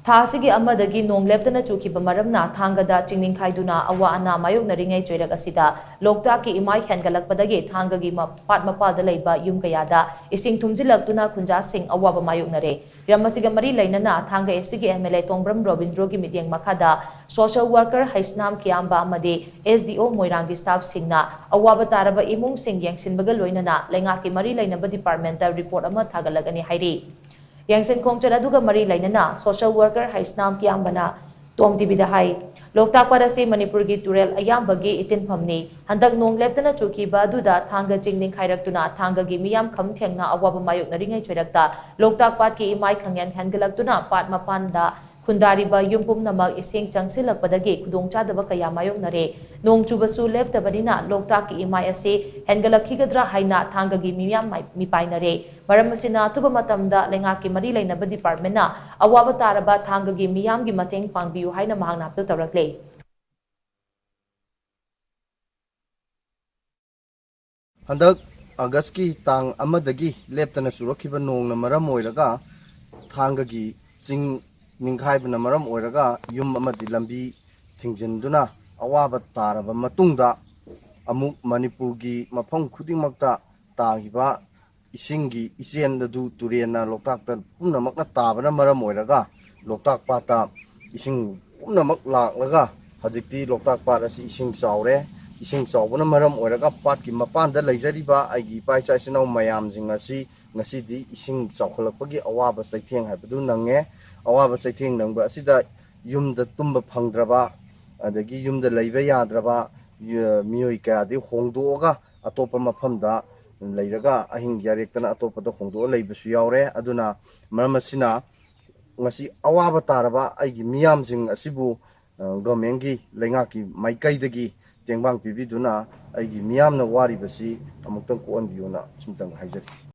ꯊꯥꯁꯤꯒꯤ ꯑꯃꯗꯒꯤ ꯅꯣꯡ ꯂꯦꯞꯇꯅ ꯆꯨꯈꯤꯕ ꯃꯔꯝꯅ ꯊꯥꯡꯒꯗ ꯆꯤꯡꯅꯤꯡꯈꯥꯏꯗꯨꯅ ꯑꯋꯥ ꯑꯅꯥ ꯃꯥꯌꯣꯛꯅꯔꯤꯉꯩ ꯆꯩꯔꯛ ꯑꯁꯤꯗ ꯂꯣꯛꯇꯥꯛꯀꯤ ꯏꯃꯥꯏ ꯍꯦꯟꯒꯠꯂꯛꯄꯗꯒꯤ ꯊꯥꯡꯒꯒꯤ ꯄꯥꯠ ꯃꯄꯥꯜꯗ ꯂꯩꯕ ꯌꯨꯝ ꯀꯌꯥꯗ ꯏꯁꯤꯡ ꯊꯨꯝꯖꯤꯜꯂꯛꯇꯨꯅ ꯈꯨꯟꯖꯥꯁꯤꯡ ꯑꯋꯥꯕ ꯃꯥꯌꯣꯛꯅꯔꯦ꯫ ꯍꯤꯔꯝ ꯑꯁꯤꯒ ꯃꯔꯤ ꯂꯩꯅꯅ ꯊꯥꯡꯒ ꯑꯦꯁꯤꯒꯤ MLA ꯇꯣꯡꯕ꯭ꯔꯝ ꯔꯣꯕꯤꯟꯗ꯭ꯔꯣꯒꯤ ꯃꯤꯠꯌꯦꯡ ꯃꯈꯥꯗ ꯁꯣꯁꯤꯌꯦꯜ ꯋꯥꯔꯀꯔ ꯍꯩꯁꯅꯥꯝ ꯀꯤꯌꯥꯝꯕ ꯑꯃꯗꯤ SDO ꯃꯣꯏꯔꯥꯡꯒꯤ ꯁ꯭ꯇꯥꯐꯁꯤꯡꯅ ꯑꯋꯥꯕ ꯇꯥꯔꯕ ꯏꯃꯨꯡꯁꯤꯡ ꯌꯦꯡꯁꯤꯟꯕꯒ ꯂꯣꯏꯅꯅ ꯂꯩꯉꯥꯛꯀꯤ ꯃꯔꯤ ꯂꯩꯅꯕ ꯗꯤꯄꯥꯔꯠꯃꯦꯟꯇ ꯔꯤꯄꯣꯔꯠ ꯑꯃ ꯊꯥꯒꯠꯂꯒꯅꯤ ꯍꯥꯏꯔꯤ꯫ ꯌꯦꯡꯁꯤꯟ ꯈꯣꯡꯆꯠ ꯑꯗꯨꯒ ꯃꯔꯤ ꯂꯩꯅꯅ ꯁꯣꯁꯤꯌꯦꯜ ꯋꯥꯔꯀꯔ ꯍꯩꯁꯅꯥꯝ ꯀꯤꯌꯥꯝꯕꯅ TOMTVꯗ ꯍꯥꯏ ꯂꯣꯛꯇꯥꯛ ꯄꯥꯠ ꯑꯁꯤ ꯃꯅꯤꯄꯨꯔꯒꯤ ꯇꯨꯔꯦꯜ ꯑꯌꯥꯝꯕꯒꯤ ꯏꯇꯤꯟꯐꯝꯅꯤ꯫ ꯍꯟꯗꯛ ꯅꯣꯡ ꯂꯦꯞꯇꯅ ꯆꯨꯈꯤꯕ ꯑꯗꯨꯗ ꯊꯥꯡꯒ ꯆꯤꯡ ꯅꯤꯡꯈꯥꯏꯔꯛꯇꯨꯅ ꯊꯥꯡꯒꯒꯤ ꯃꯤꯌꯥꯝ ꯈꯝ ꯊꯦꯡꯅ ꯑꯋꯥꯕ ꯃꯥꯌꯣꯛꯅꯔꯤꯉꯩ ꯆꯩꯔꯛꯇ ꯂꯣꯛꯇꯥꯛ ꯄꯥꯠꯀꯤ ꯏꯃꯥꯏ ꯈꯪꯍꯦꯟ ꯍꯦꯟꯒꯠꯂꯛꯇꯨꯅ ꯄꯥꯠ ꯃꯄꯥꯟꯗ ꯈꯨꯟꯗꯥꯔꯤꯕ ꯌꯨꯝ ꯄꯨꯝꯅꯃꯛ ꯏꯁꯤꯡ ꯆꯪꯁꯤꯜꯂꯛꯄꯗꯒꯤ ꯈꯨꯗꯣꯡꯆꯥꯗꯕ ꯀꯌꯥ ꯃꯥꯌꯣꯛꯅꯔꯦ꯫ ꯅꯣꯡ ꯆꯨꯕꯁꯨ ꯂꯦꯞꯇꯕꯅꯤꯅ ꯂꯣꯛꯇꯥꯛꯀꯤ ꯏꯃꯥꯏ ꯑꯁꯤ ꯍꯦꯟꯒꯠꯂꯛꯈꯤꯒꯗ꯭ꯔꯥ ꯍꯥꯏꯅ ꯊꯥꯡꯒꯒꯤ ꯃꯤꯌꯥꯝ ꯃꯤꯄꯥꯏꯅꯔꯦ꯫ ꯃꯔꯝ ꯑꯁꯤꯅ ꯑꯊꯨꯕ ꯃꯇꯝꯗ ꯂꯩꯉꯥꯛꯀꯤ ꯃꯔꯤ ꯂꯩꯅꯕ ꯗꯤꯄꯥꯔꯠꯃꯦꯟꯠꯅ ꯑꯋꯥꯕ ꯇꯥꯔꯕ ꯊꯥꯡꯒꯒꯤ ꯃꯤꯌꯥꯝꯒꯤ ꯃꯇꯦꯡ ꯄꯥꯡꯕꯤꯌꯨ ꯍꯥꯏꯅ ꯃꯍꯥꯛꯅ ꯑꯄꯤꯜ ꯇꯧꯔꯛꯂꯦ꯫ ꯍꯟꯗꯛ ꯑꯒꯁꯀꯤ ꯇꯥꯡ ꯑꯃꯗꯒꯤ ꯂꯦꯞꯇꯅ ꯆꯨꯔꯛꯈꯤꯕ ꯅꯣꯡꯅ ꯃꯔꯝ ꯑꯣꯏꯔꯒ ꯊꯥꯡꯒꯒꯤ ꯆꯤꯡ ꯅꯤꯡꯈꯥꯏꯕꯅ ꯃꯔꯝ ꯑꯣꯏꯔꯒ ꯌꯨꯝ ꯑꯃꯗꯤ ꯂꯝꯕꯤ ꯊꯤꯡꯖꯤꯟꯗꯨꯅ ꯑꯋꯥꯕ ꯇꯥꯔꯕ ꯃꯇꯨꯡꯗ ꯑꯃꯨꯛ ꯃꯅꯤꯄꯨꯔꯒꯤ ꯃꯐꯝ ꯈꯨꯗꯤꯡꯃꯛꯇ ꯇꯥꯈꯤꯕ ꯏꯁꯤꯡꯒꯤ ꯏꯆꯦꯜ ꯑꯗꯨ ꯇꯨꯔꯦꯟꯅ ꯂꯣꯛꯇꯥꯛꯇ ꯄꯨꯝꯅꯃꯛꯅ ꯇꯥꯕꯅ ꯃꯔꯝ ꯑꯣꯏꯔꯒ ꯂꯣꯛꯇꯥꯛ ꯄꯥꯠꯇ ꯏꯁꯤꯡ ꯄꯨꯝꯅꯃꯛ ꯂꯥꯛꯂꯒ ꯍꯧꯖꯤꯛꯇꯤ ꯂꯣꯛꯇꯥꯛ ꯄꯥꯠ ꯑꯁꯤ ꯏꯁꯤꯡ ꯆꯥꯎꯔꯦ꯫ ꯏꯁꯤꯡ ꯆꯥꯎꯕꯅ ꯃꯔꯝ ꯑꯣꯏꯔꯒ ꯄꯥꯠꯀꯤ ꯃꯄꯥꯟꯗ ꯂꯩꯖꯔꯤꯕ ꯑꯩꯒꯤ ꯏꯄꯥ ꯏꯆꯥ ꯏꯆꯤꯟꯅꯥꯎ ꯃꯌꯥꯝꯁꯤꯡ ꯑꯁꯤ ꯉꯁꯤꯗꯤ ꯏꯁꯤꯡ ꯆꯥꯎꯈꯠꯂꯛꯄꯒꯤ ꯑꯋꯥꯕ ꯆꯩꯊꯦꯡ ꯍꯥꯏꯕꯗꯨ ꯅꯪꯉꯦ꯫ ꯑꯋꯥꯕ ꯆꯩꯊꯦꯡ ꯅꯪꯕ ꯑꯁꯤꯗ ꯌꯨꯝꯗ ꯇꯨꯝꯕ ꯐꯪꯗ꯭ꯔꯕ ꯑꯗꯒꯤ ꯌꯨꯝꯗ ꯂꯩꯕ ꯌꯥꯗ꯭ꯔꯕ ꯃꯤꯑꯣꯏ ꯀꯌꯥꯗꯤ ꯍꯣꯡꯗꯣꯛꯑꯒ ꯑꯇꯣꯞꯄ ꯃꯐꯝꯗ ꯂꯩꯔꯒ ꯑꯍꯤꯡ ꯌꯥꯔꯦꯛꯇꯅ ꯑꯇꯣꯞꯄꯗ ꯍꯣꯡꯗꯣꯛꯑ ꯂꯩꯕꯁꯨ ꯌꯥꯎꯔꯦ꯫ ꯑꯗꯨꯅ ꯃꯔꯝ ꯑꯁꯤꯅ ꯉꯁꯤ ꯑꯋꯥꯕ ꯇꯥꯔꯕ ꯑꯩꯒꯤ ꯃꯤꯌꯥꯝꯁꯤꯡ ꯑꯁꯤꯕꯨ ꯒꯣꯔꯃꯦꯟꯠꯒꯤ ꯂꯩꯉꯥꯛꯀꯤ ꯃꯥꯏꯀꯩꯗꯒꯤ ꯇꯦꯡꯕꯥꯡ ꯄꯤꯕꯤꯗꯨꯅ ꯑꯩꯒꯤ ꯃꯤꯌꯥꯝꯅ ꯋꯥꯔꯤꯕꯁꯤ ꯑꯃꯨꯛꯇꯪ ꯀꯣꯛꯍꯟꯕꯤꯌꯨꯅ ꯁꯨꯝꯇꯪ ꯍꯥꯏꯖꯔꯤ꯫